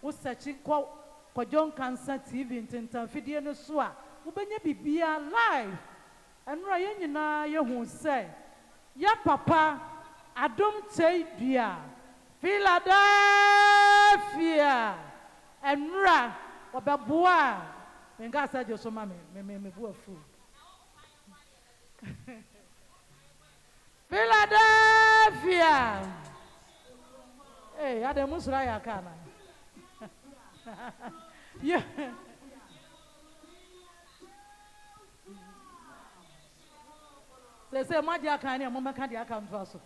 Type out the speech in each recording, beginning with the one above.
wo search Kwadwo Nkansah TV ntentan fidie no so a wo benya bibia live enura ye nyina ye hu se ya papa adom chei dua Philadelphia enura obeboa menga sa je so ma me bu afu Philadelphia hey ade musra ya kana yeah say ma dia kan ni mo meka dia kan so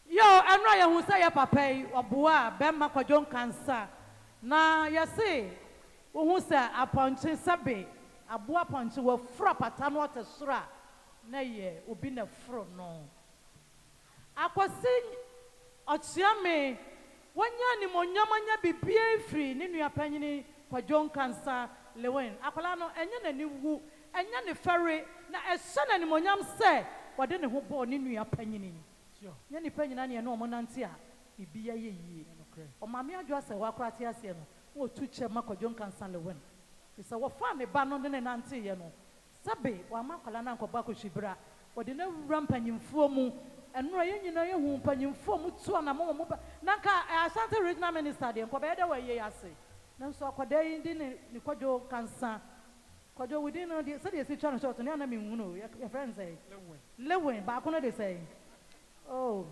yo enra ye hu say ya papa yi oboa be ma Kwadwo Nkansah na ye say wo hu say aponche sabe aboa ponche wo fro pata no otesura na ye obi na fro no akwasi ochiame wanya ni monyamanya bibie free ni nua panyini Kwadwo Nkansah lewen akwala no enye na ni wu enye ne fere na ehye na ni monyam se wode ne ho bo ni nua panyini nya ni panyina ne no mo nante a bibia ye yie o mame adwo ase wakora te ase no wo tu che ma Kwadwo Nkansah lewen isa wo fa me ba no ne nante ye no sabe wa makwala na nkoba ko hwibra wode na wura mpanyimfuo mu enura ye nyina ye hu mpanyimfuo mu tu na mo mo na ka Asante regional minister de nkoba ye de wa ye ase na so akwada yi ndi ni Kwadwo Nkansah Kwadwo within no de say dey see channel short na me hu no your friends say lewen ba ko no dey say oh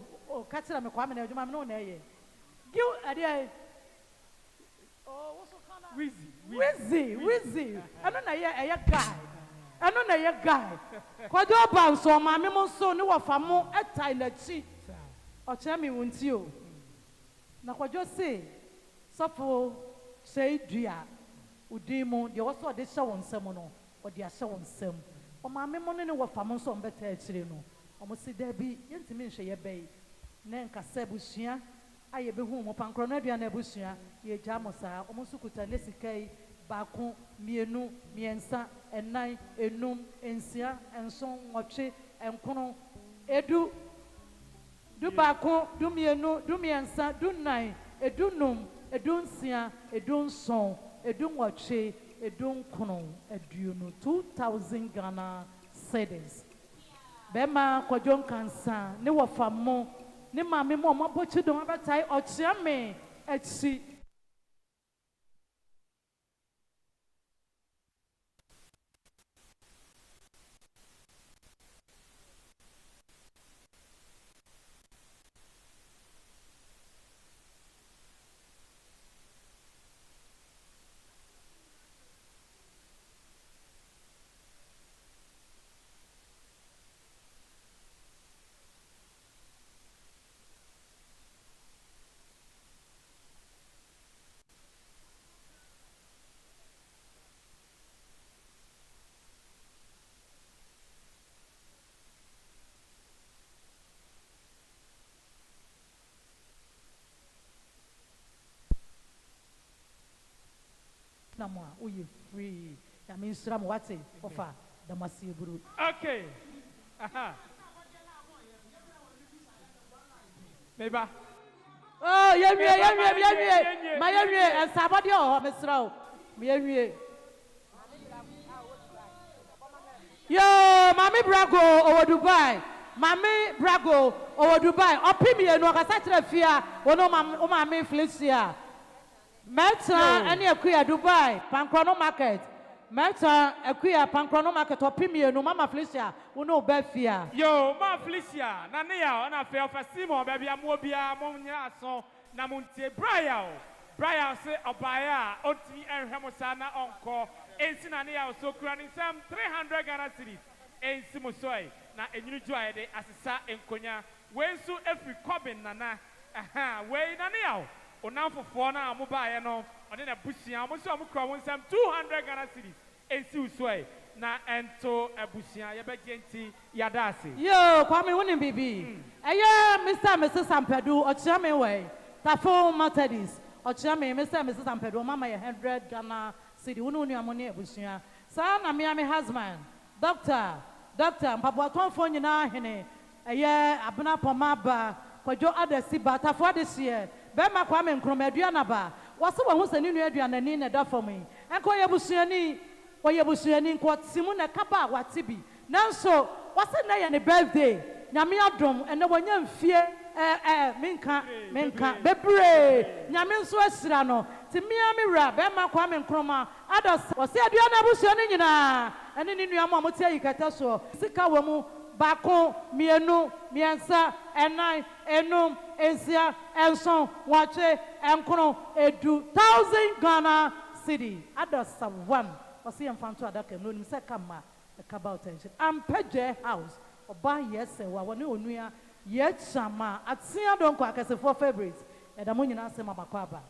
catch me kwa me na adwuma me no na ye give ade oh what's kind of Weezy ano na ye guy ano na ye guy Kwadwo ban so ma me mo so ni wo fa mo etai na chi o che me wunti o na Kwadwo say sofo say dua udimu de wo so de hye won sam no o de hye won sam o ma me mo ne wo fa mo so mbeta akire no o mo si da bi yentimi nhwe ye bai na nkasa busua aye be hu mo pankro na dua na busua ye gya mo sa o mo sukuta ne sikai baako mienu miensa enan enum ensia enson nwotwe enkono edu du baako du mienu du miensa du nan edu num edu nsia edu nson edu nwotwe edu nkono eduonu 2000 Ghana cedis bema Kwadwo Nkansah ne wofamo ne maame mo mabochi do abatai ochia me echi Namwa uye free ya ministra mo wate ofa da masiburu okay aha meba oh yemie ma yemie sabode o ministra o me yemie yo mami brago owo Dubai mami brago owo Dubai opimi enu akasa kire fia wono mami Felicia Meta any akuya Dubai, Pankrono market. Meta akuya Pankrono market or Pimienu, Mama Felicia, who know Befia. Yo, Ma Felicia, Nania, and I feel for Simon, baby, Amobia, Monia, so Namunte, Brian say, Obaya, Oti and Hamosana Onko, and Sinania, so crowning some 300 Ghana cities, and Simosoi, na a new joy, as a sa and Konya, when so every cobbin, Nana, aha, way Nania. Now for 4 now, mobile, no, and then a bushing, almost some 200 Ghana cities, and see sway. Na ento abusia ya begenti yadasi yo kwame wonim bibi eye Mr. and Mrs. Ampedu ochiame we tafo Methodist ochiame Mr. and Mrs. Ampedu mama ye 100 Ghana city wonu nu amone abusia sa na me husband doctor mpabo atonfo nyina hene eye abena poma ba Kwadwo adasi ba tafo adesi Bema Kwame Nkrumah ba. Wase wo hu se ni nua aduanani na da for me. Enko yebusuani, wo yebusuani nko timu na kaba wate bi. Nanso wase na ye ne birthday. Nyame adom ene wonya mfie minka bebre nyame nso asira no ti mia mi wura bema Kwame Nkrumah ados wase aduana abusuani nyina ene ni nua mo amote ayikata so sika wo mu bako mienu miensa enai enum ensia enson wache enkro edu 1000 Ghana cedi adosa one wase yemfanto adaka no nim se kama about attention ampeje house oba yese wa woni onua ye chama atia donko akase for favorite edamo nyina se mabakwa aba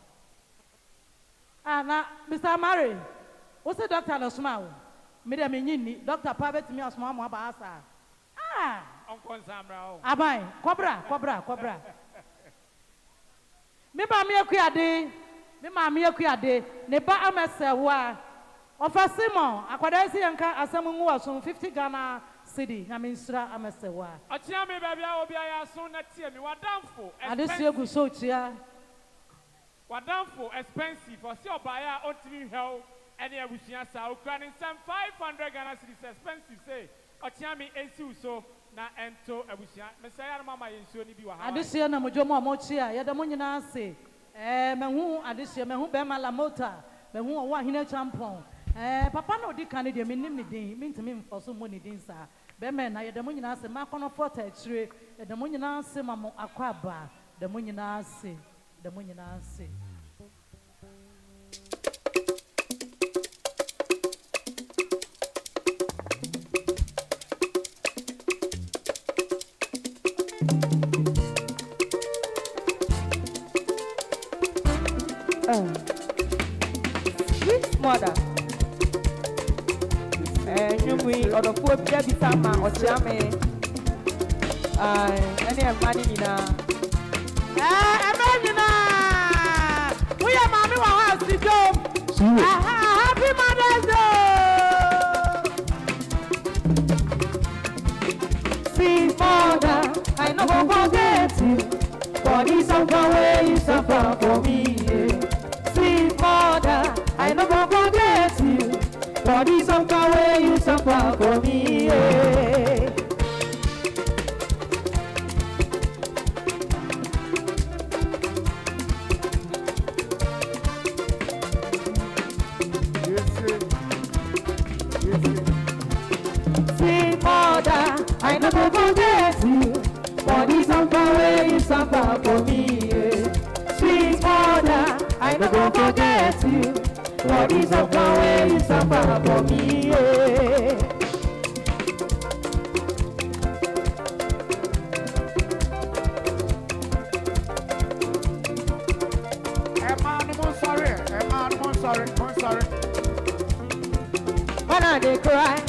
ana Mr. Mary wo se doctor no soma wo me dem nyini doctor pa betimi asoma mo aba asa Uncle Samra. Abai, cobra. Me ma me akuade, ne ba amesewa. Ofa Simon, akwada si yanka asem ngu waso 50 Ghana cedi, na minsra amesewa. Achia me bia obi aya so na tie me wadamfo. Adesu egu so chia. Wadamfo expensive, o se obaya ontimi hel ene abusua sa okra ni 500 Ghana cedi expensive say. Ochiami ensi so na ento abusia mesaya na mama yensuo ni bi wa ha adesia na mojomo amochi a yeda mo nyina ase mehu adesia mehu be mala mota mehu owa hina champon papa na odi kan de menim ne din mintimi mfoso mo ne din sa be me na yeda mo nyina ase makono fota akire yeda mo nyina ase mamo akwaba de mo nyina ase Sweet mother. You will or the poor baby sama or chame. Any money na. We are mommy wa house the job. Happy Mother's Day. Sweet mother, I no go forget you. For this suffer way you suffer for me. Sweet mother, I no go forget you. For this suffer way you suffer for me. Sweet mother, I no go forget you. For this suffer way you suffer for me. Sweet mother, I no go forget you. For this suffer way you suffer for me. I'm sorry. When I dey cry,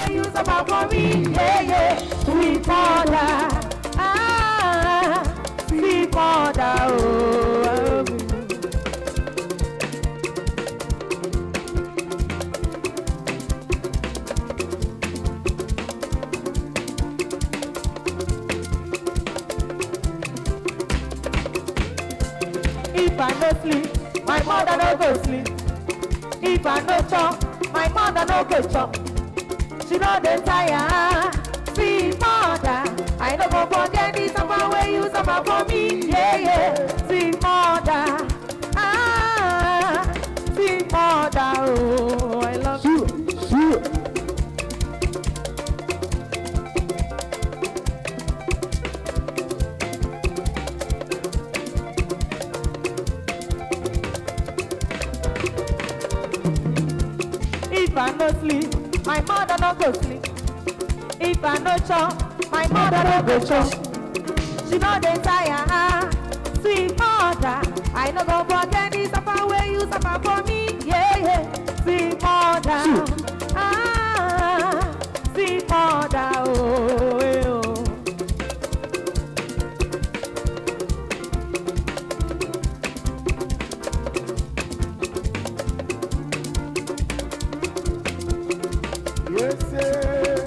you suffer for me, sweet mother, sweet mother, oh. If I no sleep, my mother no go sleep. If I no chop, my mother no go chop. She know the tire, sweet mother. I no go forget this summer where you suffer for me, sweet mother, sweet mother, oh, I love you. go sleep, my mother no go sleep. If I no chop, my mother no go chop. She know they tire, sweet mother. I no go forget this suffer where you suffer for me, yeah, yeah. Sweet mother, sweet mother, oh, eh, oh. Yes, sir.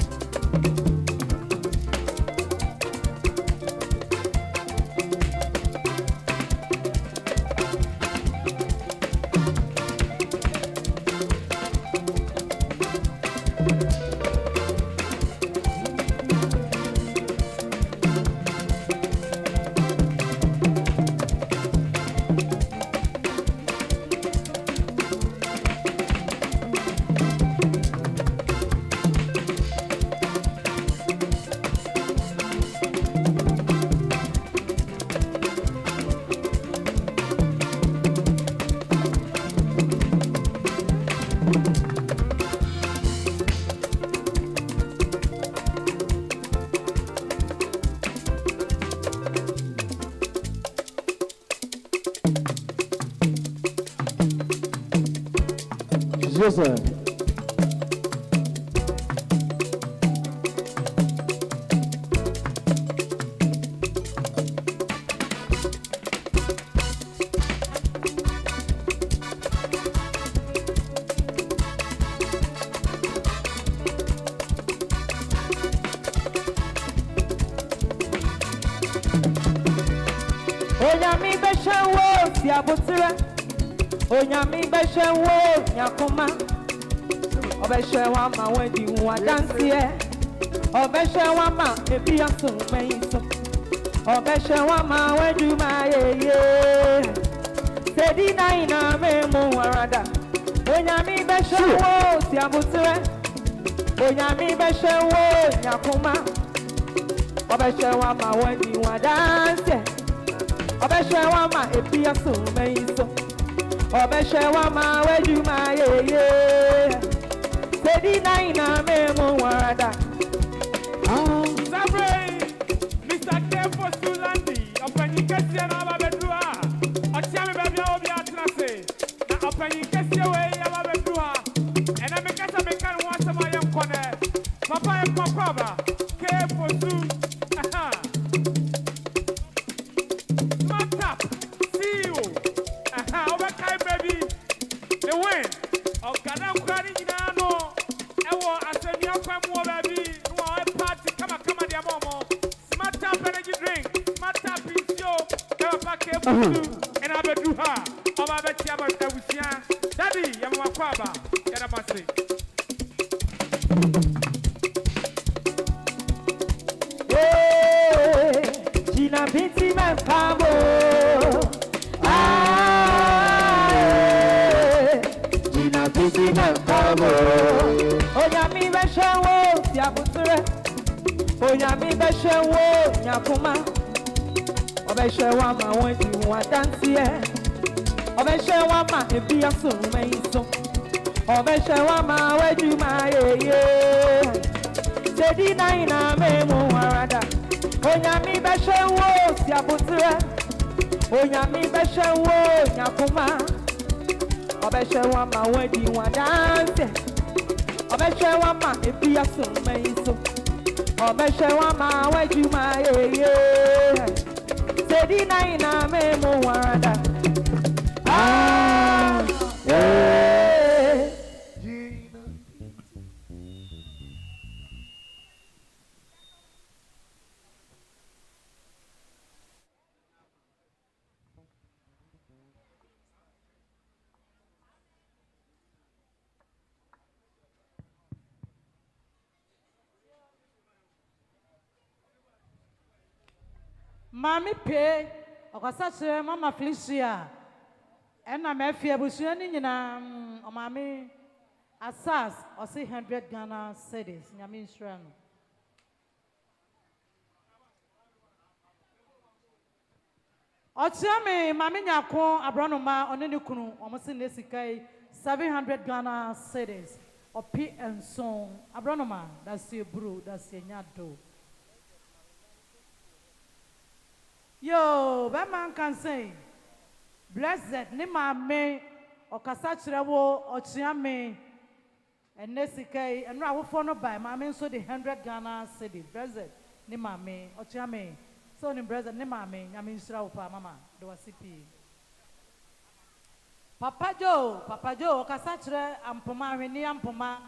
Yes, sir. Onyami beshawo si abotire. Onyami beshawo nyakoma. Obeshawa ma wedi wa dansie. Obeshawa ma ebi aso meiso. Obeshawa ma wedu ma ye. Sedi na ina me mu warada. Onyami beshawo si abotire. Onyami beshawo nyakoma. Obeshawa ma wedi wa dansie. Obeshawa ma ebi aso meiso. Obeshawa ma wedu ma ye. Sedi na ina me mu warada. Sabre, Mr. Kefo Sulandi, Openi Kessia na Babedua. Ochiame baby obi atrase. Na Openi Kessia we ya Babedua. And I make us a mekan once my young corner. Papa and Papa, Kefo Su. Aha. Smart up. See you. Aha, overtime baby. The win. Oh, Ghana Kwani Ginano. Ewo Asenia Kwamu baby. No party. Come on, dear Momo. Smart up energy drink. Smart up is show. Papa Kefu and Abeduha. Oba Betiaba Ewusia. Daddy, Yamwa Kwaba. Yanamasi. Gina Binti Mempamo. Gina Binti Mempamo. Onyami beshawo si abutire. Onyami beshawo nyakuma. Obeshawa ma wedi wa dansie. Obeshawa ma ebi aso meiso. Obeshawa ma wedu ma ye. Sedi na ina me mu warada. Onyami beshawo si abutire. Onyami beshawo nyakuma. Obeshawa ma wedi wa dansie. Obeshawa ma ebi aso meiso. Obeshawa ma wedu ma ye. Sedi na ina me mu warada. Mami pay, okasa mama Felicia. Ena me fie busuani nyina mami asas o say 100 Ghana cedis nyame nsura no. Ochiame mami nyako abronoma onene kunu omo se nesikai 700 Ghana cedis. opi enson abronoma that's your bro that's your nyado yo be man can say blessed ni mame okasa kire wo ochia me enesikai enra awofo no by mame so the 100 Ghana cedi blessed ni mame ochia me so ni blessed ni mame nyame nsira wo pa mama do wasipi Papa Joe, okasa kire ampoma hweni ampoma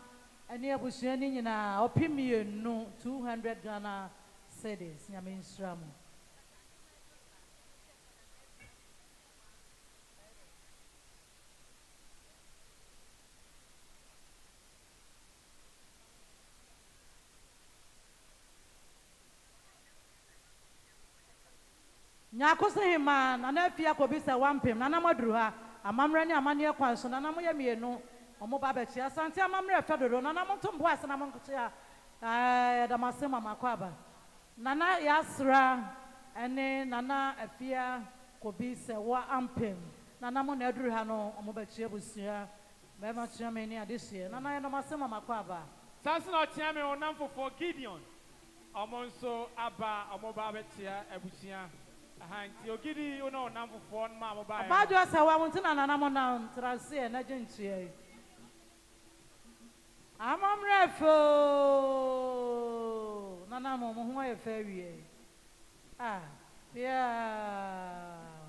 ene abusua ni nyina opimie no 200 Ghana cedis nyame nsira mo Nyakusehima na afia kobisa wampem na namaduru ha amamre ni amane kwan so na namoye mienu omo ba ba chia santi amamre fedoro na namontombo ase na monkotia da masema makwaba nana yasra ene nana afia kobisa wa ampem na namo na aduru ha no omo ba chia busua ba ma chia me ni adehie nana da masema makwaba sanso na chia me onamfo for Gideon omonso aba omo ba ba chia abusua Hanti ogidi uno namfo for ma mo ba Abajo asawa wontina nana mo na trase na gentie amamrefo nana mo ho e fa wie yeah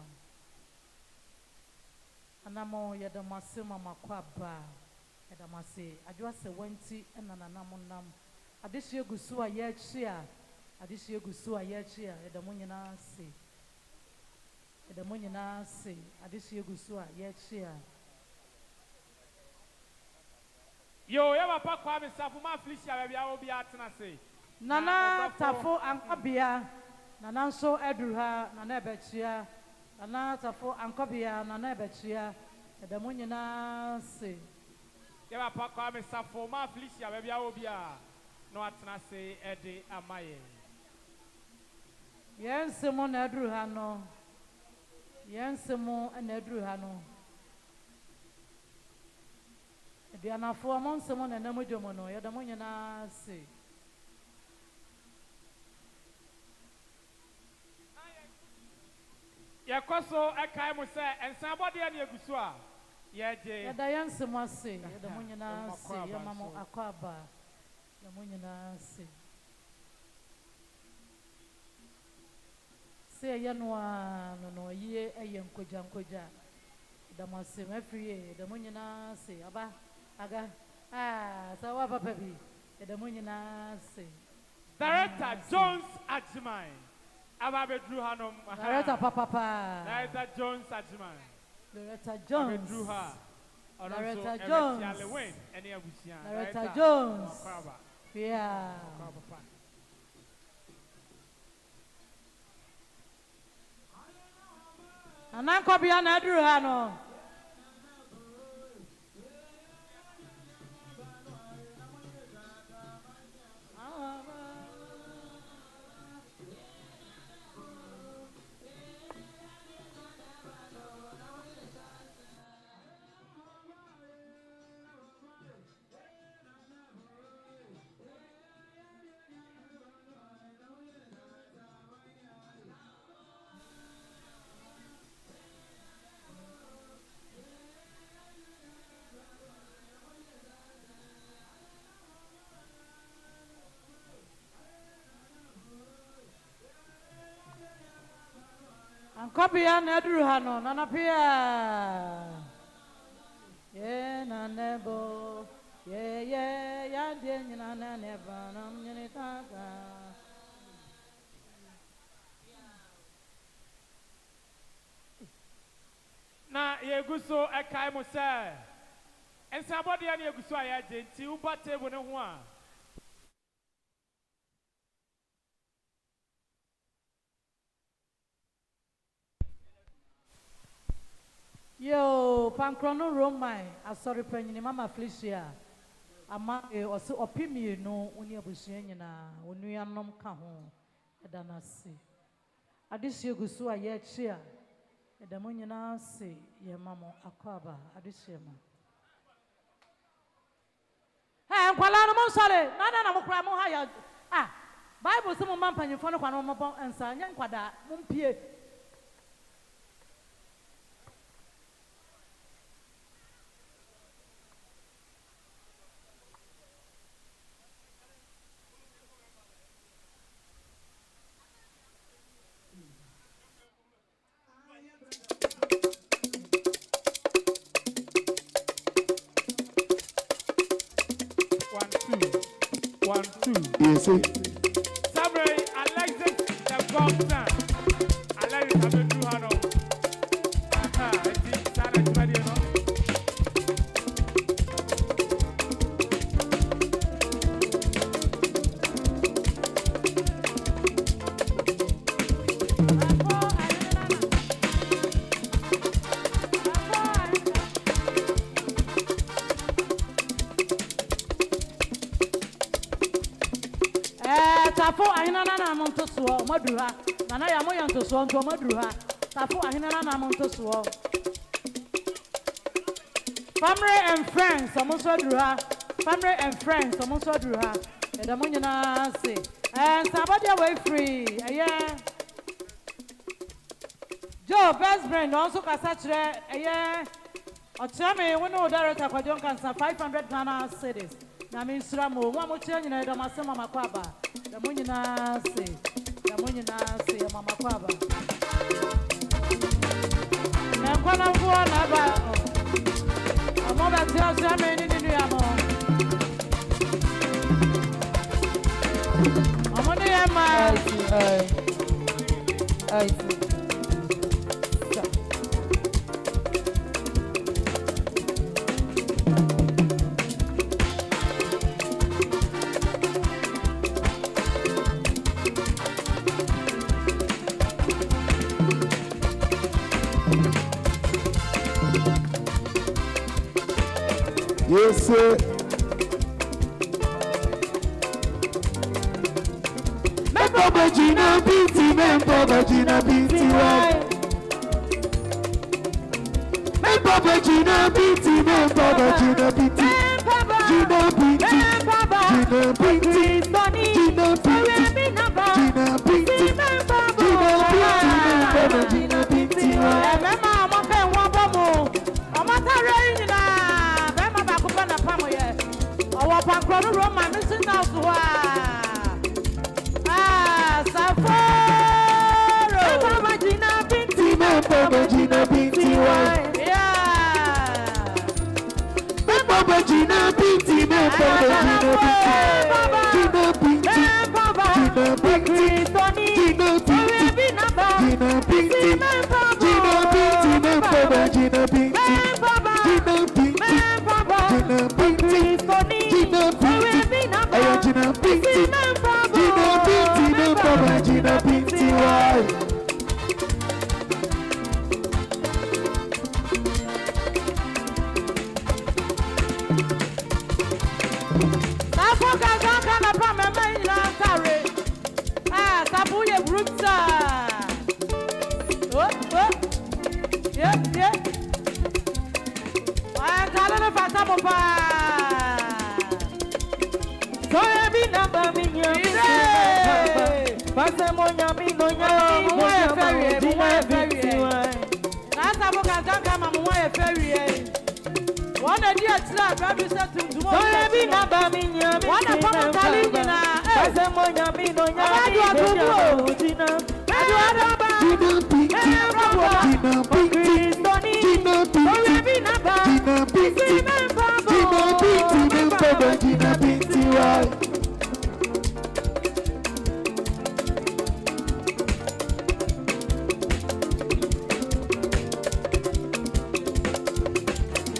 anamo yedamase mama kwaba yedamase ajo ase wanti na nana mo nam adehye gusu a ye chia adehye gusu a ye chia yedamu nyina se Edamu nyina se adehye gusu a ye chia yo ya papa kwa me safu ma Felicia ba bia obi atena se nana tafo ankobia nana nso eduru ha nana ebechia nana tafo ankobia nana ebechia edamu nyina se ya papa kwa me safu ma Felicia ba bia obi a no atena se ede amaye yensemo na eduru ha no yensemo na eduru ha no edianafo amonsemo na namujomo no yedamu nyina se Yakoso akai mo se ensan bode na egusu a yeje yada yensemo ase yedamu nyina se yamamo akwaba yedamu nyina se se yanwa no ye eyenkoja yedamu ase mafrie yedamu nyina se aba aga sawa papa bi yedamu nyina se Director Jones Ajimai Ababe Drew Hanom. Director Papa. Director Jones Ajimai. Director Jones. Ababe Drew Ha. Director Jones. Director Jones. Yeah. Ananko bia na Drew ha no. Ankobia na Drew ha no nana pia. Na nebo ya de nyina na neba na nyini taka na yeguso akai mo se ensan bode na yeguso ayaje nti uba table ne ho a yo pankrono romai asori panyini mama Felicia ama osi opimie no oni abusua nyina onuanom ka ho edanase adehye gusu a ye chia edamu nyina se ye mamo akwaba adehye ma kwala no mo sole na mo kra mo ha ya Bible say mo man panyimfo no kwa no mo ensa nya nkwada mo mpie One, two. Yes, sir. Samuel, Alexis, the Gongsan. Alexis, I'm going to do Hano. I think Sarah is ready, no? Tafo ahina na monto so omadura na ya moya nto so nto omadura tafo ahina na monto so family and friends omonso dura family and friends omonso dura e da monyina se sabody away free Joe best friend also kasa kire ochame we no director Kwadwo Nkansah 500 Ghana cedis na me nsura mo mo chia nyina e da masema makwaba da monyina se mama kwaba na kwana mvua na ba amoba tia tia me ni ninu ya mo amone ya ma ai Yes, sir. Member Vagina BT, member Vagina BT, member Vagina BT, member Vagina BT, Gina BT, Gina BT, Gina BT, Gina BT, member Vagina BT, Mama mo fe won bomo o tare nyina na pamo ye owo pankro no ro ma missing now so safaro Baba Gina Binti Baba Gina Binti Baba Gina Binti Baba Gina Binti Gina Binti Gina Binti Baba Gina Binti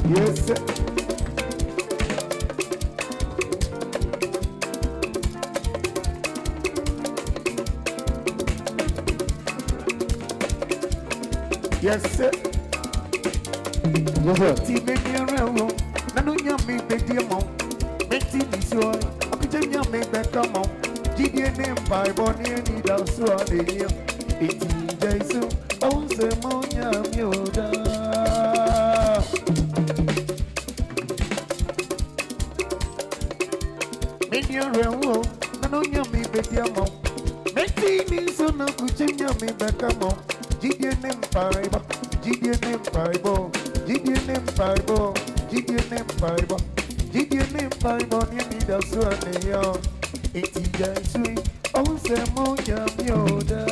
Yes, sir. Yes, sir. Yes, sir. Ti me ni around. Nanu nyame be di mo. Me ti bi so. Akuje nyame be come on. Jidie ne Bible ni ni da so ade ni. Eti Jesu. O se mo nyame oda. rewo nanu nyami bediamo meti ni so na kuche nyami bekamo jidie ne mpaibo jidie ne mpaibo jidie ne mpaibo jidie ne mpaibo jidie ne mpaibo ni mi da so ane yo eti jaisui o se mo nyami oda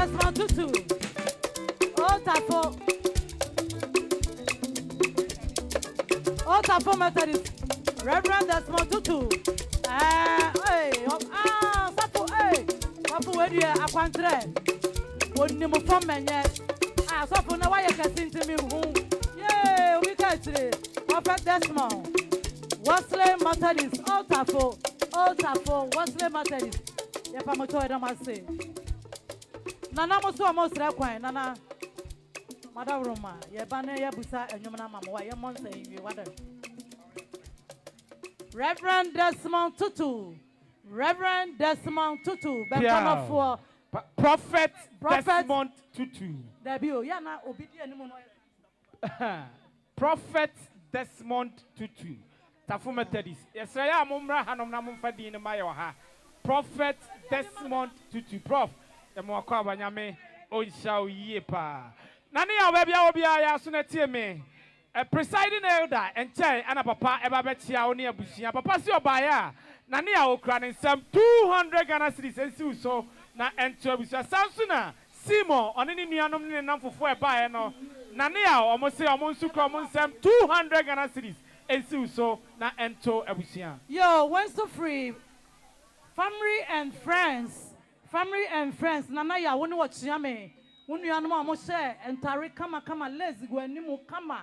Desmond Tutu. Otafo Methodist. Reverend Desmond Tutu. Sapo wedi akwantre. Wonni mo fom menye. Sapo na waye kasinti mi hu. Yeah, we ka tire. Prophet Desmond. Wesley Methodist. Otafo, Wesley Methodist. Ye pa mo to e ma se. Nana mo so mo sra kwan, nana. Madam Roma, ye bane ye busa enyum na mama wa ye monse yi wada. Reverend Desmond Tutu. Reverend Desmond Tutu. Bekama for Prophet Desmond Tutu. Debio, ya na obidi enimu no. Prophet Desmond Tutu. Tafu Methodist. Yesra ya mumra hanom na mumfa di ne mayo ha. Prophet Desmond Tutu. Prof. Emo akwa banyame o sha oye pa. Nani ya obia ya so na tie me. Presiding elder enche ana papa eba betia oni abusia. Papa si obaya. Nani ya okra ne nsam 200 Ghana cedis ensi so na ento abusia. Samsuna Simo oni ni nuanom ne namfofo eba e no. Nani ya omo se omo nsu kro omo nsam 200 Ghana cedis ensi so na ento abusia. Yo, when so free family and friends. Nana ya woni wachia me. Wonu anu ma mo share entare kama lazy go animu kama.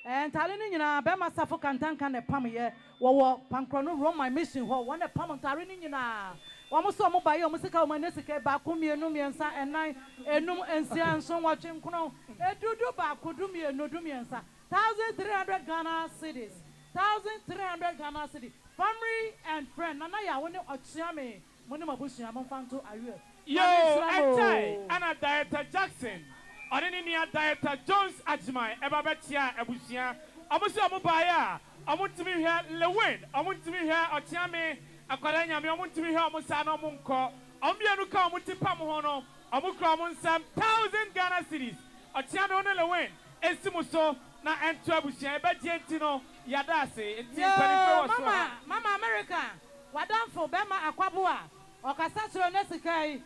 Entare ni nyina be ma safo kantanka ne pam ye wo pankrono Roman mission ho won ne pam entare ni nyina. Wo mo so mo baye o mo sika o ma sika ba ko mienu miensa enan enum ensia nso watwe nkono edudu ba ko du mienu du miensa 1300 Ghana cedis. 1300 Ghana cedis. Family and friend nana ya woni ochia me. Money mabusia monfanto awe. Yo, entai ana Director Jackson. Onini nia Director Jones Ajimai eba betia abusia. Amusi omubaya. Amuntimi hwe Lewin. Amuntimi hwe otiame akwara nyame amuntimi hwe omusa no munko. Ombienu ka omutipa mo ho no. Omukra omunsam 1000 Ghana cedis. Otiame ono Lewin. Esimuso na ento abusia eba dienti no yadase. Enti panife wo so. Mama America. Wadamfo bema akwabua. Okasa tro nesikai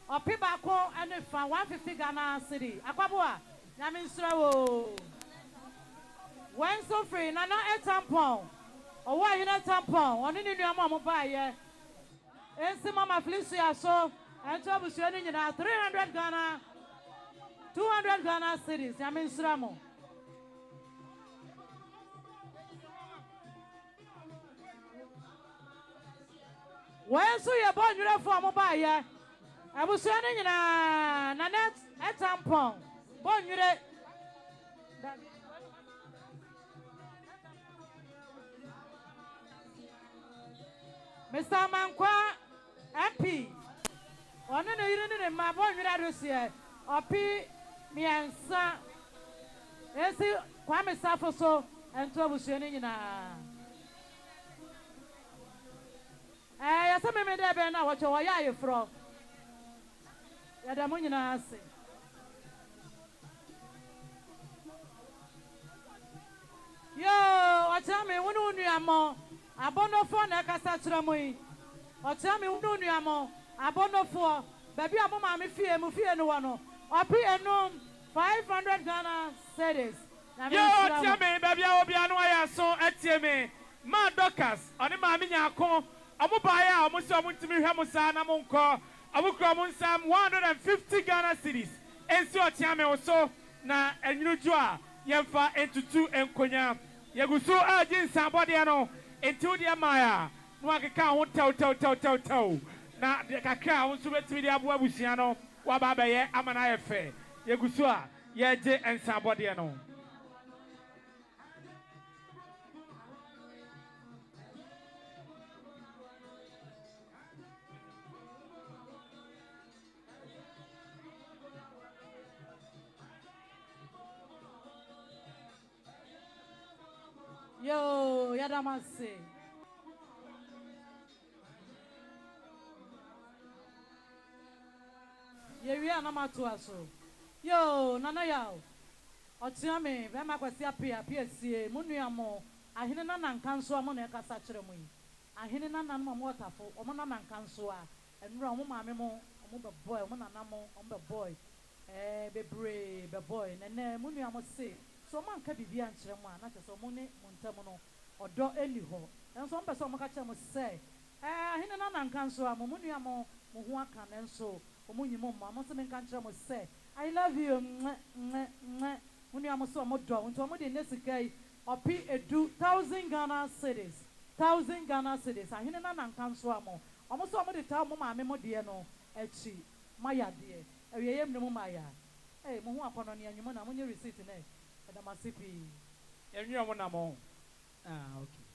opiba ko ene fa 150 Ghana cedi akwabua nyame nsura wo when so free na etampon owo ayina tampon oni ni nuama mo ba ye ensi mama Felicia so ento abusuo ni nyina 300 Ghana 200 Ghana cedis nyame nsura mo. When so you born you for mobile, yeah. I was saying, Nanette at tampon. Born you Mr. Mankwa MP. On the unit in my born you here. Or P. Me and Sa. Yes, Kwame Safo so and trouble saying, I said, me there now. What are you from? Yadamunina say. Yo, I tell me, when you are more, I bono for Nakasatramui. Or tell me, when you are more, I bono for, baby, I'm mamma, fear no one. Or pay a nom 500 Ghana cedis. Yo, tell me, baby, I will be annoyed so at me. Ma Docas, on the Mamma. Amubaya, almost a Muntimi Hamusana Munko, Amukramunsam 150 Ghana cedis. And so Tiame also na and you draw Yemfa into 2 and Konya. Yagusu Ajin Sambodiano into the Maya. Mwaka won't tell. Na the Kaka wants to bet with the Abusiano, Wabaye, Amana Fe. Yagusua, Yaje and Sambodiano. Yo, Yadamase. We are not to us. Yo, Nana Yao. Otiame, Vema Kwasia Pia, PSC, Muniamo, I hidden an Nkansah Moneka Sacheremui. I hidden an waterfall, or Mona Nkansah, and Ramuma Memo, omo be boy omo na namo omo be boy be brave be boy nene munu amo say so man ka bibia nkyere mu a na kyese omo ne montam no odo eni ho enso mbe so omo ka kyere mo say hene na Nkansah mo munu amo mo ho aka nenso omo nyimo mo amo se me ka kyere mo say I love you munu amo so omo do nto omo de nesikai opi edu 1,000 Ghana cedis 1,000 Ghana cedis hene na Nkansah amo omo so omo de ta omo maame mo de no echi maya de ewe yem ne mo maya mo ho akono ne anwumo na mo nye receipt na edamasipi enwi omo na mo okay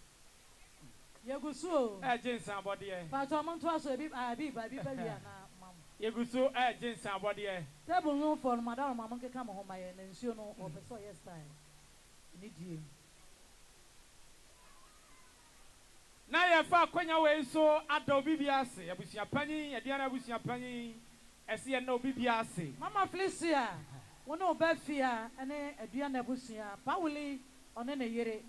yegusu jinsan abode pa to mo nto aso bi ba wi na mam yegusu jinsan abode table no for madam mam nkeka mo ho maye na nsuo no o peso yes time ni die na ye fa kwanya we so ada obibia ase abusia panyin ye na abusia panyin ese ye na obibia ase mama Felicia wona obafia ene adua na abusia Pauli one ne yere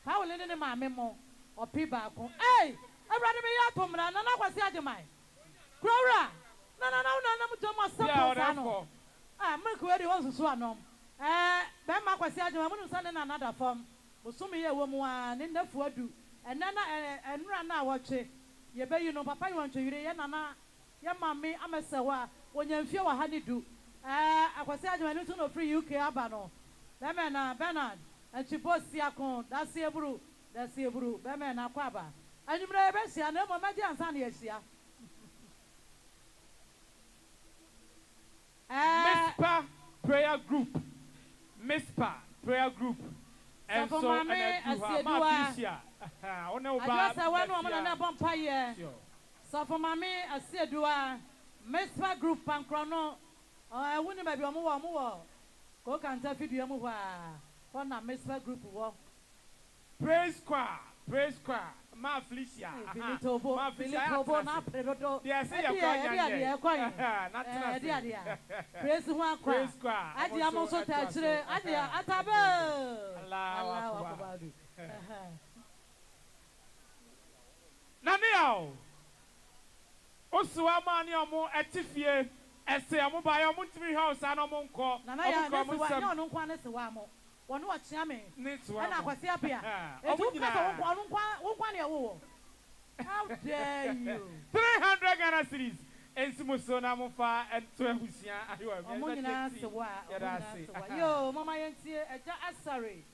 Pauli ne maame mo opi ba ko awrade me ya tomra na kwasi agemai krowra na muto mo sapota no meko eri won susu anom be ma kwasi agemai mo nsa ne na another form osumi ye wo mu a ne ndafu adu enana enura na awotwe ye be yi no papa yi wantwe yire ye nana ye mame amesewa wonyamfie wa ha ne du akwasi agemai no to no free UK aba no be me na Bernard Chibosi akon dasi eburu be me na kwaba anyumre be sia na mo maji ansa na yesia Mispa prayer group and so Felicia one oba I one woman na bompaye so for mame asiedua Mispa group pankrono woni ba bi omo wo ko kanta video mu hwa na Mispa group wo praise choir ma Felicia ma Felicia na predodo yes ya praise choir adi amoso ta chire adi atabe Allah akbar nani ao osuwa ma ni omo etifie ese omo ba ya omo ntimi house ana omo nko na ya na onu nkwa ne se wa mo wono ochia me na akwasi apia etu kasa wonkwa ne wo how dare you 300 Ghana cedis ensimuso na mofa ento ahusia ahiwa omo nyina se wa yo mama yentie eja asare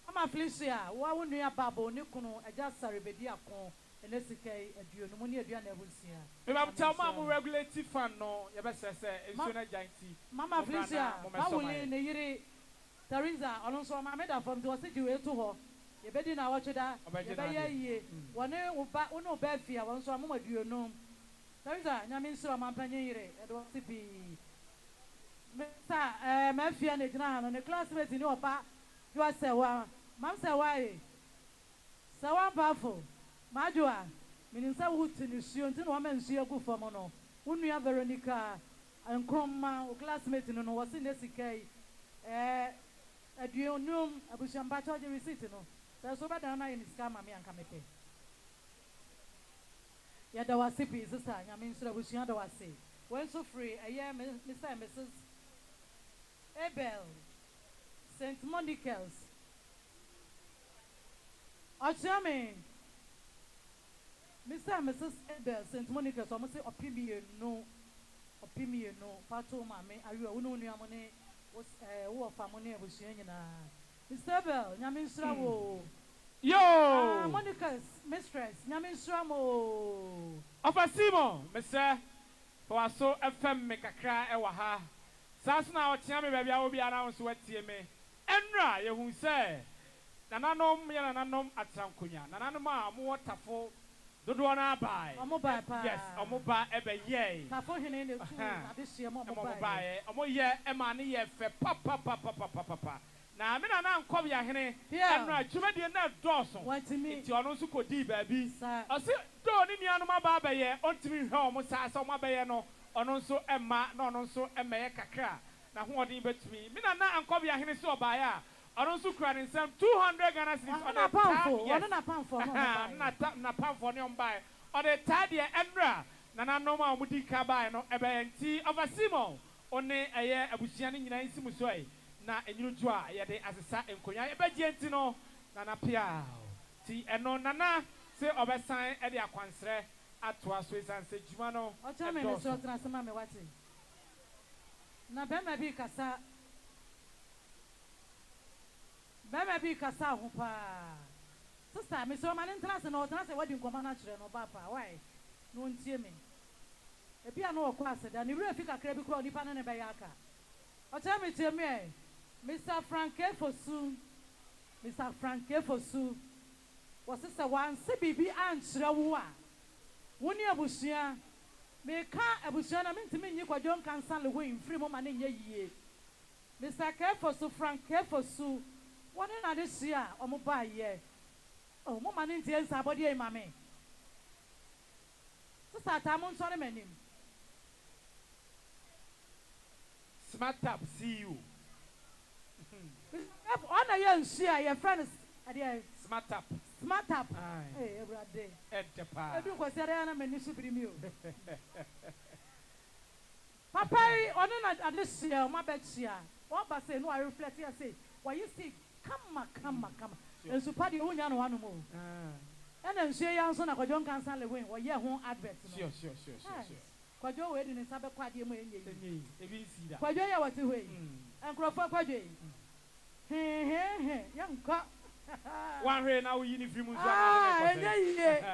mama Felicia wa wonu ya babo ne kunu eja asare bedi akon enesikai aduonu mo ne aduana na ahusia me ba tell ma regulate fan no ye be sese enso na gianti mama Felicia ba wole ne yire Teresa onso ma me da from to se jiwe to ho ye bedi na wocheda ye be ye wone uba wonu oba fia wonso amama duonu Teresa nyame nsiro ma panye yire edo sipi me sa ma fia ne gina no ne classmate ni oba you say wa mam say why sawa bafo majua mininsa wuti ni suo nti no ma nsuo gu fam no wonua Veronica enkroma o classmate no wose ne sikai aduonum abushamba charge receipt no so ba dan na yin sika ma me anka mepe ya da wasipi sister nyame nsura abushia da wase when so free Mr. and Mrs. Abel St. Monica's Ochame Mr. and Mrs. Abel St. Monica's almost say opinion no pato mame ayu wonu nu amone wo famone abushia nyina Mr. Abel nyame nsura wo yo Monica's mistress nyame nsura mo Ofasimo Mr. for so FM me kakra e wa ha sasna o tia me ba bia wo bia na so watie me enra ye hu se nananom ya nananom atrankonya nananom a mo wotafo dodo na bai omo bai pa yes omo ba ebe ye tafo hene ne tu adehia mo bai omo ye e ma ne ye fe papa na me na nkọ ya hene enra twumedie na doso ti ono nso kodi baabi o se do ni nuanom aba ba ye ontimi hwe omo sa omo aba ye no ono nso emma na ono nso emeye kakra na ho odin betumi me na nkọ ya hene so oba ya ono nso kura ni nsam 200 Ghana cedis on the pound for no na pound for ne on buy on the tade enra nana normal mudi kaba no ebe enti over Simon one eye abusia ne nyina nsi musoi na enyuru jo a ye de asesa enkonya ebe die enti no nana pia ti eno nana se obesan e de akwansere atoa so esanse juma no o cha me ne so transema me wati na be ma bi kasa ho pa sister me so ma ne ntrase no trase wadi nkoma na kire no ba pa why no ntie me e bia no okwa aseda ni wura fika kra bi kro nipa no ne be ya aka o cha me tie me Mr. Frank Fosu was sister one se bibi ankyere wo a woni abusua me ka abusua na mentimi nyi Kwadwo Nkansah le ho imfiri mo ma ne nya yie Mr. Frank Fosu woni na de sia o mo ba ye oh mo ma ne ntie nsa body e ma me sister ta mo nsore manim smart up see you on a young share your friends smart up hey every day edepa I do ko sere na mani subiri mi o papa on na adisia ma betia o ba say no I reflect here say why you see come ensu padi unya no hanu mo ena nsu ya nso na Kwadwo Nkansah le wen wo ye ho advert no sure Kwadwo we di ne sabe kwade mo enye ebi nsi da Kwadwo ya wati we enkrofo Kwadwo yanka one way now uniform enye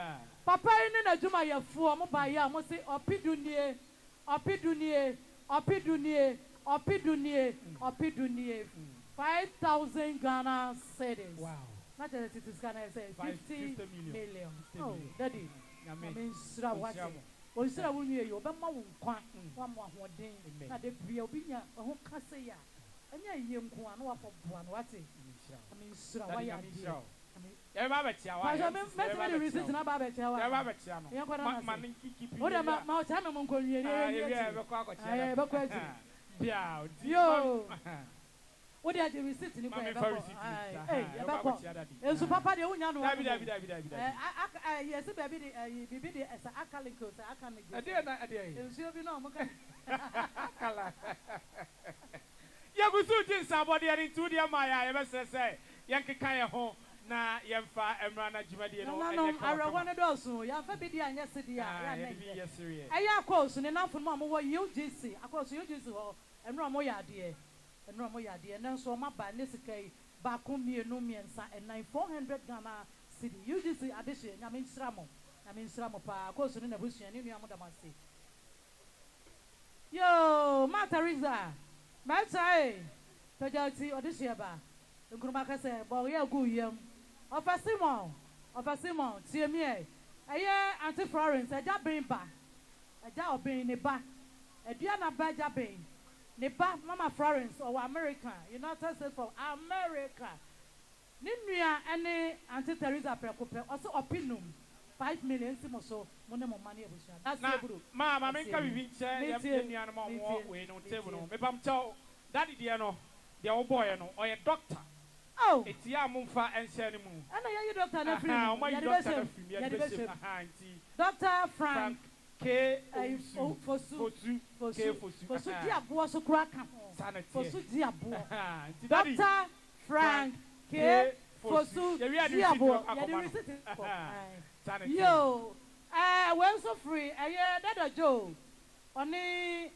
papa ni na juma ya fu mo ba ya mo se opidunie 5,000 Ghana cedis. Wow. Not just it is Ghana say 50 million. Oh, daddy. I mean, sra what? O sra wunye yo be ma wo nkwa wa mo ahoden na de bia obi nya ho kase ya. Anya yie nko an wa fobua no wate. I mean, sra wa ya bia. Ya ba ba tia wa. Ba me receipt na ba ba tia wa. Ya ba ba tia no. Ma keep o de ma o cha me mo nkonwie ni. Ya be kwa ko tia. Be kwa tia. Bia. Yo. What did you receipt in the car? Hey, and papa, the onion. Yes, baby, as a calico, I can't Yagusu, somebody into the Maya, ever say, Yankee Kaya home, na Yamfa, and Rana Jimadi. No, I want to do so. Yamfa, yesterday. I am close enough for Mamma, what you did see. Of course, you did so, and Ramoya, dear. And no more idea, and then so my banisike Bakumi no miensa and 400 Ghana city. You just see addition, I mean Sramo pa, course in the bush and you Yamadamasi. Yo, Matariza, Matai, Pajati or this year ba. The Grumaka said, Boya Guyam, of a Simon, see me. A year Auntie Florence, a job being back, a job being a back, a Diana Baja being. Nepa Mama Florence or America, United States for America. Ninuya any Auntie Teresa Precope also opinum 5 million so money ebusia. That's the group. Mama, I make a chair, you animal walk way no table. Maybe I'm told daddy dear no, the old boy no or a doctor. Oh, it's Yamufa and Shanimu. And I doctor na free. Doctor Frank K Fosu diabo so kura ka Fosu diabo Dr. Frank K Fosu diabo ya dey receipt yo when so free Dada Joe oni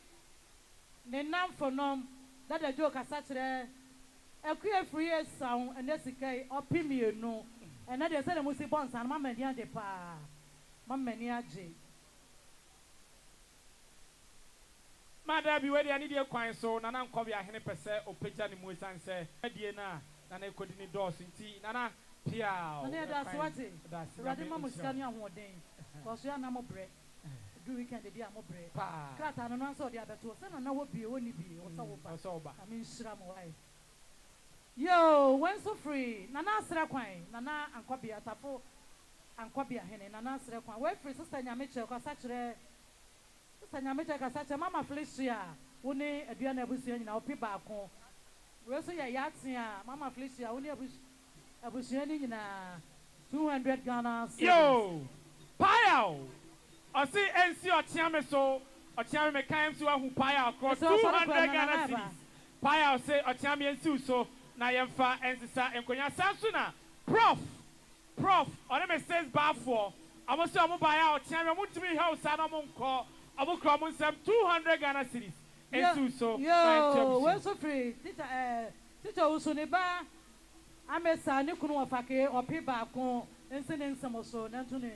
ne nam for nom Dada Joe kasa kire ekue free sound and esikai opimienu and na dey say dem say bonds and mama dia dey pa mama ni age Mother be ready, I need your coin so Nana Kobi a henny per se or picture the Musan say, Diana, Nana could in doors in tea, Nana Pia. That's what it is. Radima Muscania one day. Was your number bread. Do we can the dear more bread? Crata and answer the other two. Son, no would be only be or sober. I mean, Shram away. Yo, when so free, Nana Sraquine, Nana and Kobi at Tapo and Kobi a henny, Nana Sraquine. Wait for Sister Yamicha, because such a Sanyamita Casacha, Mamma Felicia, Uni, a Diana Bussian, our people. Rosia Yatia, Mamma Felicia, Uni a Bussian in 200 Ghana. Yo, Pio! Ɔsi NC ɔkyea me so ɔkyea me kan so ahu paya across 200 Ghana cedis. Paya ɔsi ɔkyea me NC so na yɛmfa nsisa nkonya sanso na prof ɔne me says bafo ɔmo sɛ ɔmo baya ɔkyea me ɔmo ntumi hɛ osa na ɔmo nkɔ ɔmo kura ɔmo nsɛm 200 Ghana cedis. NC so yo we so free teacher usuniba amesa ne kunu wafake opi baako nsi ne nsɛm so na nto ne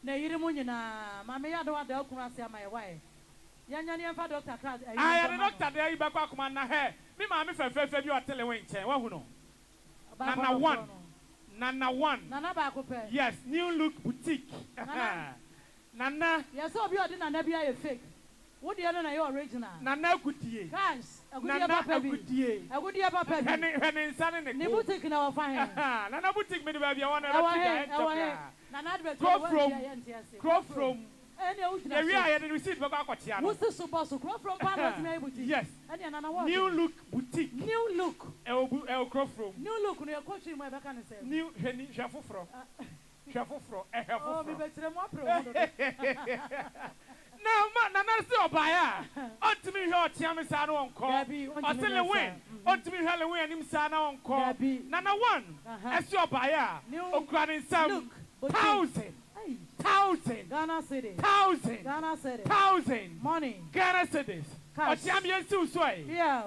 na yiri mu nyina ma me yado ada kunu ase ama ye wae yanya ne emfa doctor class ya ne doctor de yi bakwa kuma na he me ma me fefefe bi otele we nchen wa hu no nana one nana baako pe yes new look boutique nana yes obi odi nana bia ye fake what the na your original nana agudie guys agudie papa bi agudie papa bi hene nsane ne ne boutique na wa fa he nana boutique me de ba bia wona na nana advert crow from any out na we are the receipt ba kwatia no what's the boss crow from partners me boutique yes any nana what new look boutique new look e crow from new look no e coach mo e be kan say new heni hwafofro oh me betre mo apro na si obaya ontimi hwe otia me sa no onko osele win ontimi hwe le win anim sa na onko nana one esi obaya okura ne nsam 1000 Ghana city 1000 money Ghana cedis otia me ensi usoi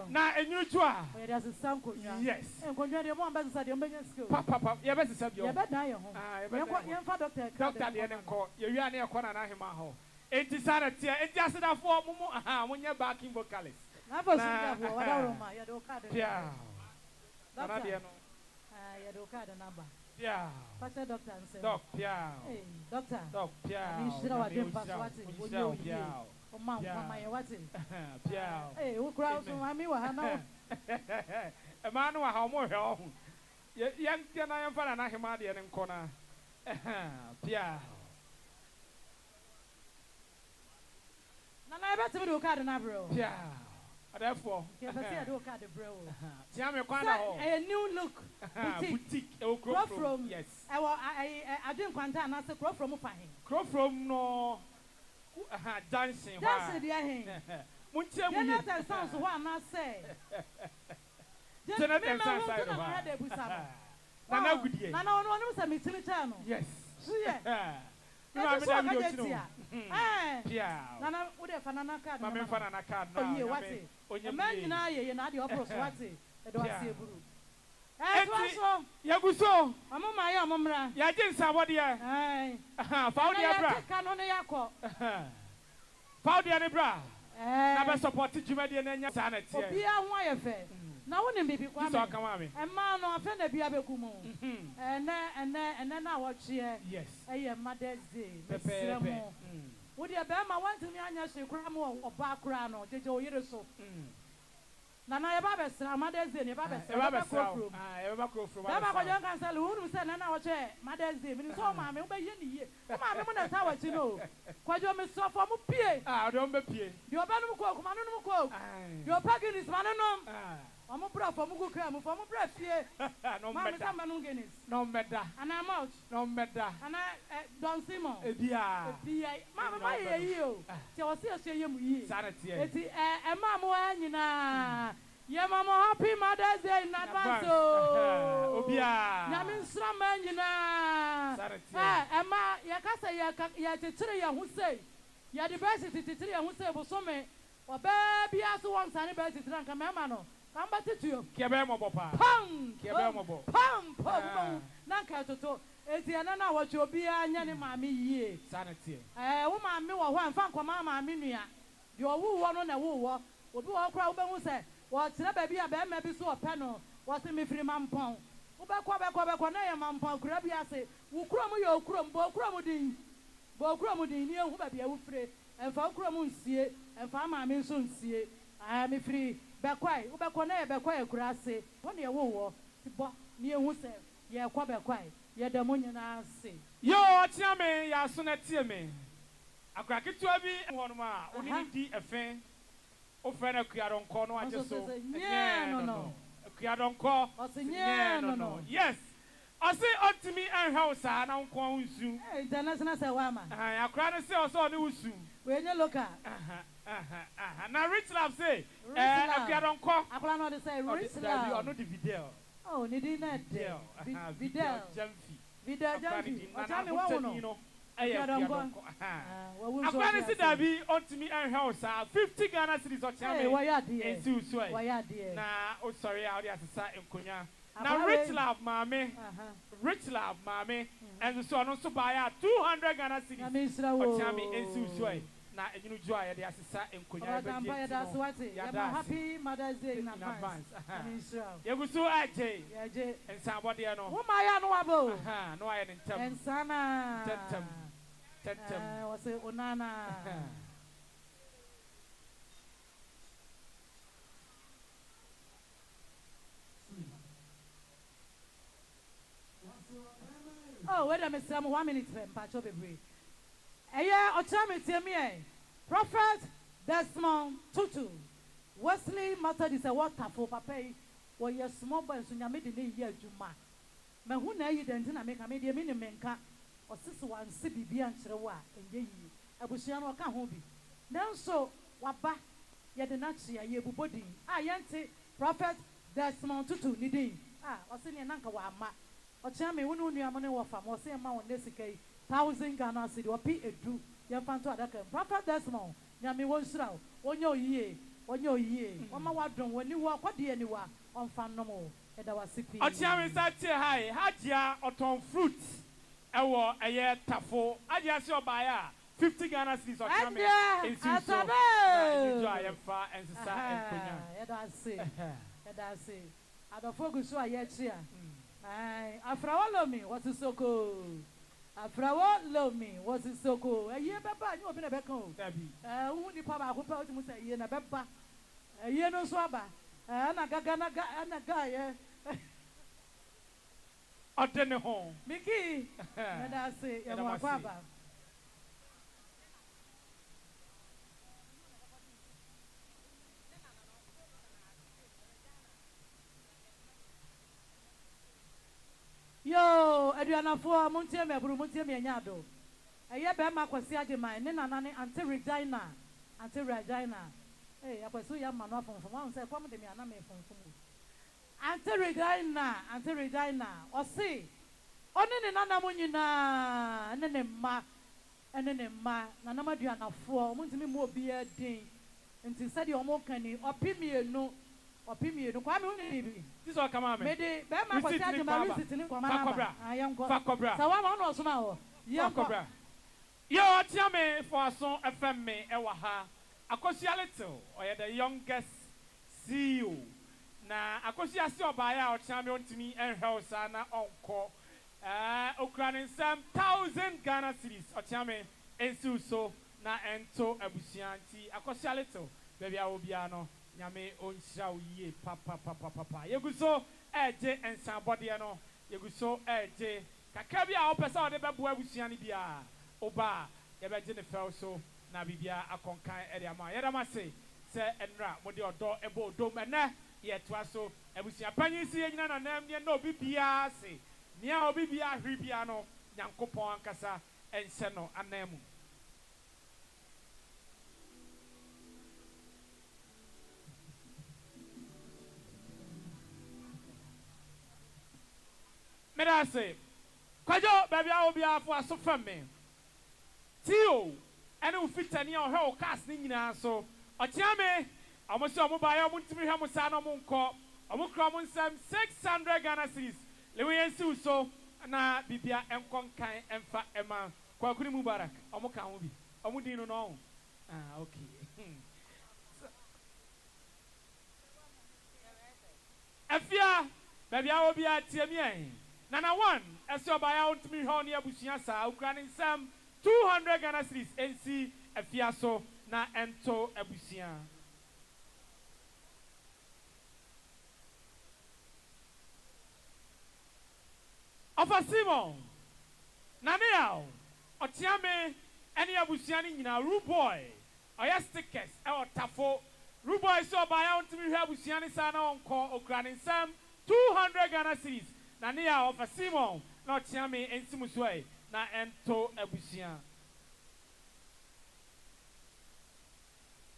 na enyuju a there is some yes enkonwa de mo ambassador de mbenya skill papa ye be sesa bio ye be dan ye ho ye fa doctor de ne nko ye wi na ekọ na ahema ho enti sara tia enti asedafo mumu munye backing vocalist na fa sunya bo wada roma ye do card yeah doctor de no ye do card number yeah pastor doctor answer doc yeah hey doctor yeah ni shira wa dem pass wati wo o ma ye wati yeah hey wo kra so ma mi wa ha na e ma no wa ha mo hwe ohun ye nke na ye fa na ahema de ne nko na yeah Nana ebe tibi do card na bro. Yeah. Therefore. Yeah, but see do card bro. Tia me kwanda ho. A new look. Boutique. E crow from. Yes. I didn't kwanta na say crow from fa hin. Crow from no. Dancing. Dancing dia hin. Muntie mu. Then that sounds ho na say. Jonathan side ho. Nana gudie. Nana ono say mitimi cha no. Yes. See yeah. Nana me da video chino. Yeah. Nana would have nana card. Mama fa nana card na. Oh yeah, what it? Onye man na ye na de opros what it? E do asie buru. So. Yaguso. Amoma ya amomra. Ya je nsabo de ya. Fa odi abra. Ka no ne yakọ. Fa odi ne bra. Na be support jumade na nya sa na tie. Obi a ho ayefe. Na wo ne bibi kwa me. So kan wa me. E ma no afa na bia beku mu. Ene na wo chie. Yes. Eye Mother's Day. Pepe. Wo de be ma want me anya hye kura mu oba kura no jeje oyire so. Na ye ba be sra Mother's Day ne ba be sra. E ba be sra. E ba kro from. Ba Kwadwo Nkansah le wonu se na wo che Mother's Day. Mi so ma me wo be ye ni ye. O ma me mo na ta wa chi no. Kwadwo me so for mo pie. Do me pie. Yo ba no ko kuma no ko. Yo pagini ma no no. Omo bra for mugu kra mu for mo bra fie. No meda. Ma me no genis. No meda. Ana mouth. No meda. Ana Don Simon. Ebia. Ma ye yi o. Ti o se ye mu yi. Sanity. Eti ma mo anyina. Ye mama happy Mother's Day in advance o. Obia. Na min sra ma anyina. Sanity. Ma ye ka se ye tetire ye hu sei. Ye the best tetire ye hu sei bo so me. Oba bia so wan sane best tetire nka me ma no. Kamba tituyo. Kiebe mo bo pa. Pam. Kiebe mo bo. Pam. Nanka toto. Eti na wo chobi anya ne maami yie. Sanity. Wo maami wo ho amfa nkoma maami nua. De owu wo no na wo wo. Obi wo kra wo be hu se wo tire ba bi a be ma bi so ope no. Wo se me firi mampon. Wo be kwa na ye mampon kura bi ase. Wo kura mu ye okura mu bo kura mu din. Bo kura mu din ni ehu ba bi a wo fire. Emfa kura mu nsie. Emfa maami nso nsie. Me firi bekwai ubekọ na bekwai ekura ase wo ne wo wo tibo ne ehu se ye kwa bekwai ye da munye na ase yo atia me ya so na tie me akura ketua bi hono ma oni di efen o fe na kuaronko no aje so no kuaronko no yes I say unto me and house, and I'm going soon. International Sawama. I cry and say also new soon. When you look at. Now rich love say. I don't call. I plan on to say rich You love. are not the video. Oh, need not Video. Video. Video. Tell me what you know. I'm going to say that be unto me and house 50 Ghana cities or China. Why are dear? And Sue Sway. Why are dear? Nah, oh, sorry, I'll just say in Kunya. Now, rich love, mommy. Rich love, mommy. And so on, also buy 200 Ghana cities or China and Sue Sway. Now, you know, joy, they are in Kunya. That's what it is. Happy Mother's Day in advance. You go so AJ. And somebody I know. Who my know about? No, I didn't. And Sana. Was it Onana? Oh, wait a minute, 1 minute, Pacho Baby. A year or time, tell me, Prophet Desmond Tutu. Wesley method is a water for papa. Or your small boys when you made the name here, Juma. Mahuna, you didn't make a media minimum. Or sister one CBB and Chewa, and ye, I was young or Kahobi. Now so, Wapa, yet the Nachi, a year body. I yante, Prophet Desmond Tutu, Nidin. Or senior Nanka Wama. Or tell me, when you are money or farm, or say amount Nessica, 1,000 Ghana city, or P. A do, your Panto Adaka. Prophet Desmond, Yami won't shroud, on your year, on my wadron, when you walk, what do anywhere on fan no more, and I was sick. Or tell me, high, Hadia or Tom fruits. Ewo eye tafo adia se obaya 50 Ghana cedis or chame ensu so enjoy am fa ensisa enkonya ya da say adofo so aye chia ai afrawo mi what is soko aye beba nyi obi na be kan o hu ni pa ba ko pa o ti mu say aye na beba aye no so aba na gaga na ga ye Otene home. Mickey, and I say, you're my father. Yo, Adriana for Montier, Brumontier, Yado. A year by Marquisia de mine, Nana, until Regina. Hey, I was so young man from one side, come to me, and I'm from Ante Regina, or say, only in Nanamunina, and then ma, Nanamadiana for, want to me more beer day, and to say your more canny, or Pimmy, no, quite only. This will come out. Maybe Bama was at my visiting Cobra. I am Cobra. So I want also now. Young Cobra. Yo, tell me for a song FM me, Ewaha, a cosialito, or the youngest CEO. Na akosi ase obaya o champion to me and house na onko okranin some 1,000 Ghana cedis o chame ensu so na ento abusianti akosi aleto baby a obia no nyame onhira oye papa yeguso eje ensan body no yeguso eje kakra bia o pesa o de bebo abusiani bia oba ye beje ne fel so na bibia akonkan ere ama yedama se enra mode odo ebo do mena yet was so ebusia panyi si enyina na nam ne no bibia se nia obibia hwibia no nyankopon ankasa ense no anamu mera se kwajo baby a obia fo aso fam tio ene ufitani o he o cast ni nyina so ochiame amosi omubaya omuntimi hwa musa no munko omukro munsam 600 Ghana cedis lewe yensi so na bibia enkonkan emfa ema kwakuri mubarak omuka ho bi omudin no okay afia babia obi atiemi en nana one ese obaya ontimi hwa ne abusia sa ukrani nsam 200 Ghana cedis ensi afia so na ento abusia Ofa Simon Naniao Otiame any abusiani nyina Ruboy oya stickers e otafo Ruboy so buy out to me abusiani sana onko okranin sam 200 Ghana cedis na ne ya ofa Simon na otia me ensimu so ai na ento abusia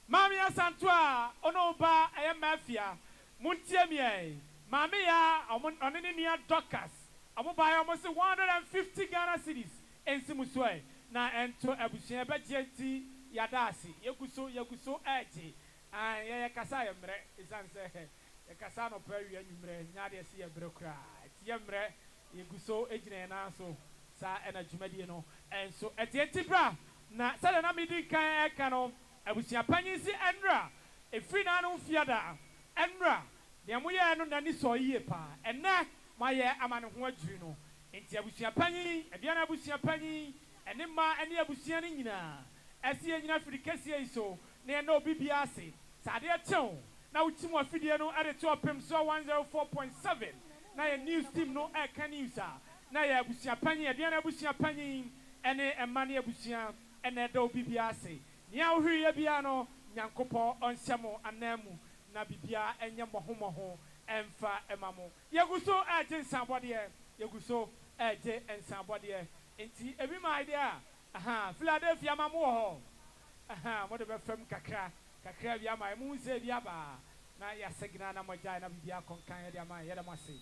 Mami asanto a ono ba eye mafia muntie mi ai mami ya oni ne nua Dorcas amo ba ya mo se 150 Ghana cedis ensimu so ai na ento abusia ba jenti yadasi yeguso eje ye kasa ye mre isanse ye kasa no pa wi anwumre nyaade se ye bre kra ye mre yeguso ejine na so sa ena dwumadie no enso etienti bra na sele na midi kan eka no abusia panyin si enra efri na no fiada enra de amoye no nani so yie pa enne maye amane ho adwiri no enti abusia panyin ebia na abusia panyin ene ma ene abusia ni nyina esi nyina firi kesi iso na na obi bia ase sade atew na utim afidie no ade to opem so 104.7 na ye news team no e ka news a na ye abusia panyin ebia na abusia panyin ene emma na abusia ene da obi bia ase nia ohwi ye bia no nyankopɔ ɔnhyɛmo anamu na bibia enye mohomoho emfa emamo yeguso agye nsabode yeguso agye nsabode enti ebi ma idea Philadelphia mamo ho mo de be fam kakra bi ama mu se bi aba na ya segna na moja na bibia konkan ya de ama ya de mo ase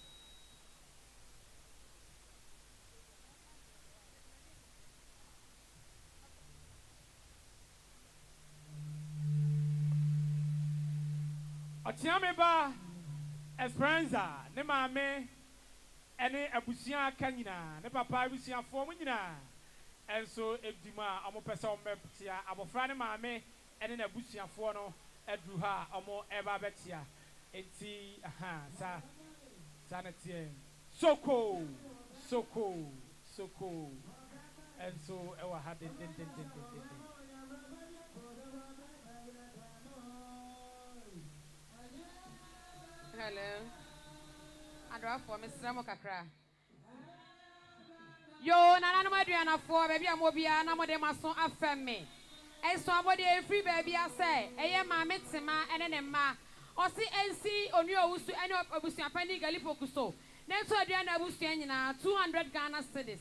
Otiame ba Esperanza ne maame ene abusia aka nyina ne papa abusia fo mu nyina enso eduma amo pesa ombetia abofra ne maame ene na abusia fo no edru ha amo eba betia enti sa na tie soko enso ewa ha den Hello. Adwa for Mr. Mokakra. Yo, na no aduana for baby amobia na mode maso afem me. Enso abode free baby ase, eye ma metema ene ne ma. Osi ensi onu owusu ene obusuan pani galipokuso. Na enso aduana abusuan nyina 200 Ghana cedis.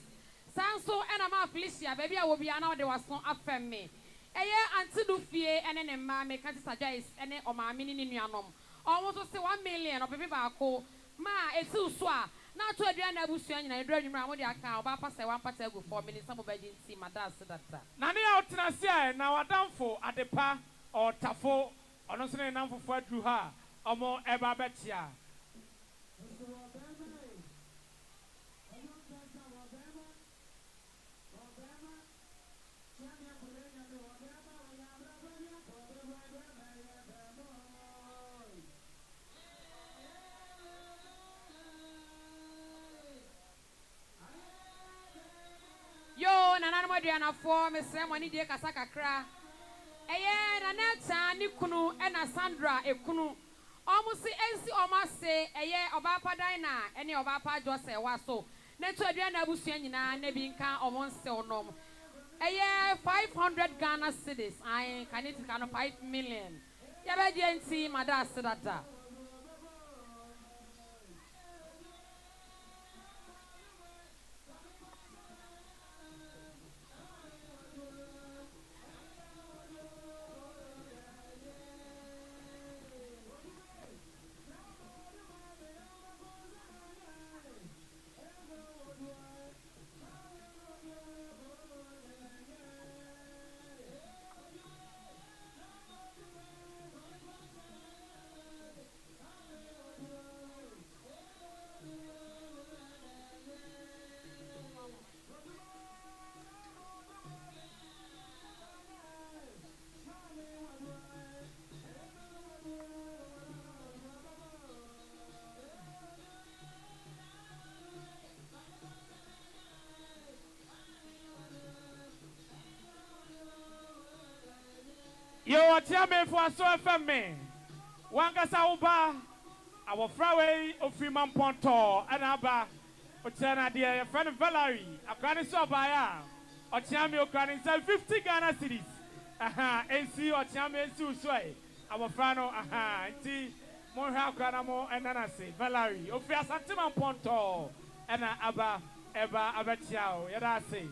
Sanso ena ma Felicia baby awobia na ode waso afem me. Eye antidu fie ene ne ma me kanti sajais ene o ma mini ni nuanom. Almost say 1 million of people ako ma etu so a na to aduana abusuan nyina edru anwumra mo de aka oba pasa 1 part go 4 million some obagin see madas data na ne ya otena se a na wadamfo adepa o tafo ono se ne namfo adru ha omo eba betia Yo, nana aduana for me say money dey kasa kakra. Eye na neta ni kunu e na Sandra ekunu. Almost ensi omase eye oba padan na ene oba pa Jose wa so. Neto aduana abusuan nyina na bi nka omonse onom. Eye 500 Ghana cedis. I can it kind of 5 million. Ya be di enti madas data. Yo, atiame for so FM. Wangasa uba, our frawe of Freeman Ponto, and Abba, Otiana dear friend Valerie, a granny so by Otiame O'Cranning 50 Ghana cities. And see Otiame Susway, our frano, tea, Monha Granamo, and Nanasi, Valerie, of Santiman Ponto, ɛna aba ɛba abɛkyia o yɛda ase